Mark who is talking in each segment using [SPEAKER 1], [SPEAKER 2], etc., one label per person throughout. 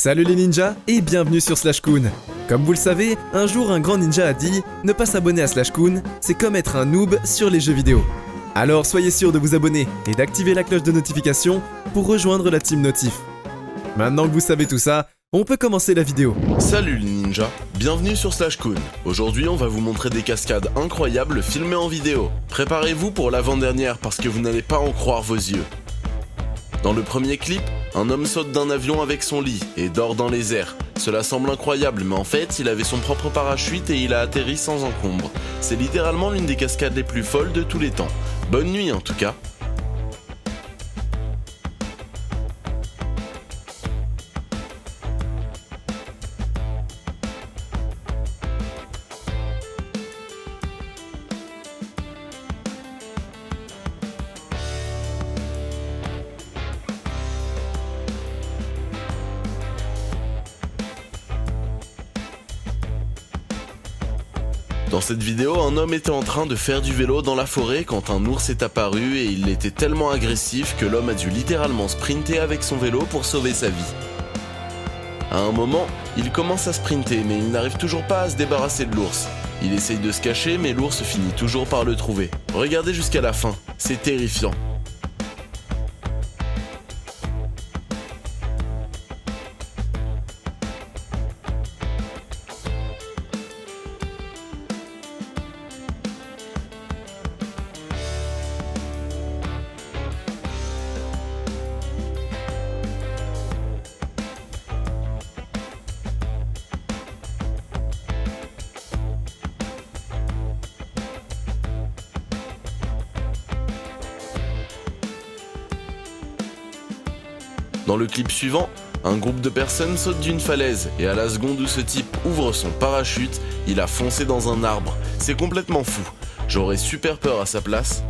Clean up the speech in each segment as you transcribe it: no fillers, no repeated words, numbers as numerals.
[SPEAKER 1] Salut les ninjas et bienvenue sur Slashcoon. Comme vous le savez, un jour un grand ninja a dit « Ne pas s'abonner à Slashcoon, c'est comme être un noob sur les jeux vidéo ». Alors soyez sûr de vous abonner et d'activer la cloche de notification pour rejoindre la team Notif. Maintenant que vous savez tout ça, on peut commencer la vidéo.
[SPEAKER 2] Salut les ninjas, bienvenue sur Slashcoon. Aujourd'hui on va vous montrer des cascades incroyables filmées en vidéo. Préparez-vous pour l'avant-dernière parce que vous n'allez pas en croire vos yeux. Dans le premier clip, un homme saute d'un avion avec son lit et dort dans les airs. Cela semble incroyable, mais en fait, il avait son propre parachute et il a atterri sans encombre. C'est littéralement l'une des cascades les plus folles de tous les temps. Bonne nuit en tout cas. Dans cette vidéo, un homme était en train de faire du vélo dans la forêt quand un ours est apparu et il était tellement agressif que l'homme a dû littéralement sprinter avec son vélo pour sauver sa vie. À un moment, il commence à sprinter mais il n'arrive toujours pas à se débarrasser de l'ours. Il essaye de se cacher mais l'ours finit toujours par le trouver. Regardez jusqu'à la fin, c'est terrifiant. Dans le clip suivant, un groupe de personnes saute d'une falaise et à la seconde où ce type ouvre son parachute, il a foncé dans un arbre. C'est complètement fou. J'aurais super peur à sa place.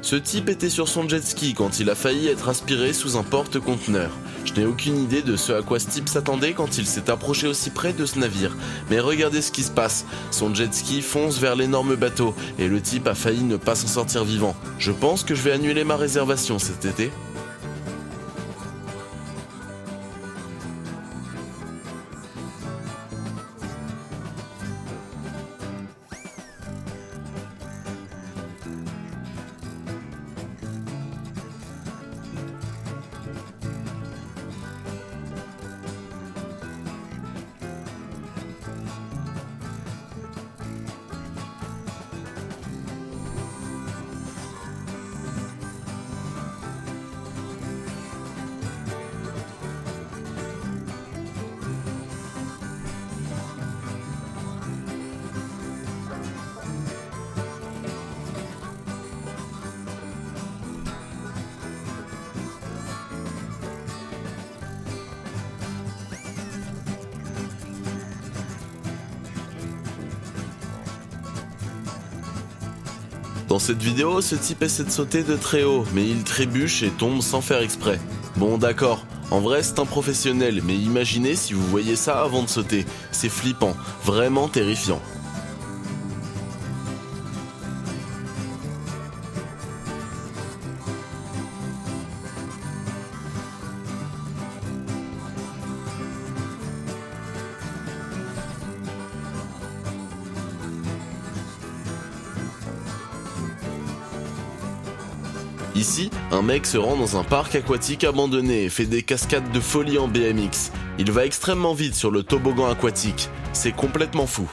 [SPEAKER 2] Ce type était sur son jet ski quand il a failli être aspiré sous un porte-conteneur. Je n'ai aucune idée de ce à quoi ce type s'attendait quand il s'est approché aussi près de ce navire. Mais regardez ce qui se passe. Son jet ski fonce vers l'énorme bateau et le type a failli ne pas s'en sortir vivant. Je pense que je vais annuler ma réservation cet été. Dans cette vidéo, ce type essaie de sauter de très haut, mais il trébuche et tombe sans faire exprès. Bon d'accord, en vrai c'est un professionnel, mais imaginez si vous voyez ça avant de sauter. C'est flippant, vraiment terrifiant. Ici, un mec se rend dans un parc aquatique abandonné et fait des cascades de folie en BMX. Il va extrêmement vite sur le toboggan aquatique. C'est complètement fou.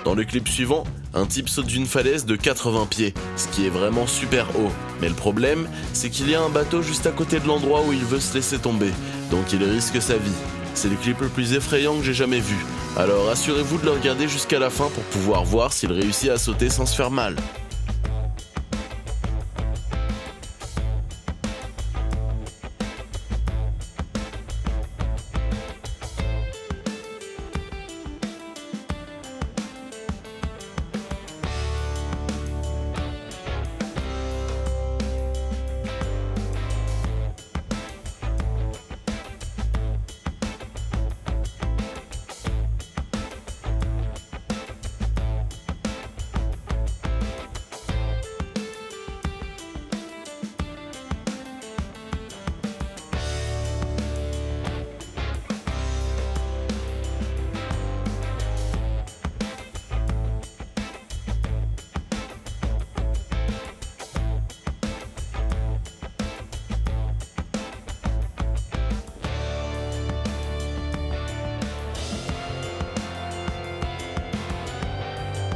[SPEAKER 2] Dans le clip suivant, un type saute d'une falaise de 80 pieds, ce qui est vraiment super haut. Mais le problème, c'est qu'il y a un bateau juste à côté de l'endroit où il veut se laisser tomber, donc il risque sa vie. C'est le clip le plus effrayant que j'ai jamais vu, alors assurez-vous de le regarder jusqu'à la fin pour pouvoir voir s'il réussit à sauter sans se faire mal.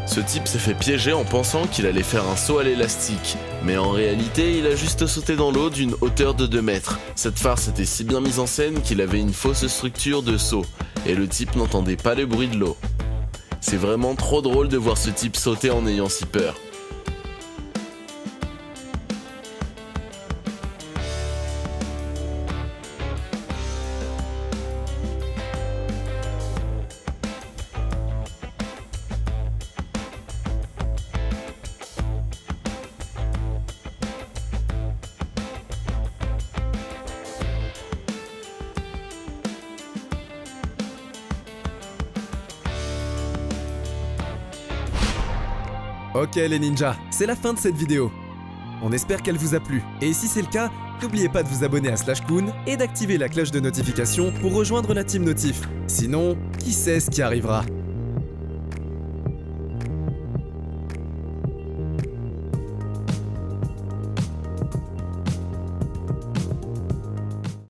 [SPEAKER 2] Ce type s'est fait piéger en pensant qu'il allait faire un saut à l'élastique, mais en réalité il a juste sauté dans l'eau d'une hauteur de 2 mètres. Cette farce était si bien mise en scène qu'il avait une fausse structure de saut, et le type n'entendait pas le bruit de l'eau. C'est vraiment trop drôle de voir ce type sauter en ayant si peur.
[SPEAKER 1] Ok les ninjas, c'est la fin de cette vidéo. On espère qu'elle vous a plu. Et si c'est le cas, n'oubliez pas de vous abonner à Slashcoon et d'activer la cloche de notification pour rejoindre la team Notif. Sinon, qui sait ce qui arrivera ?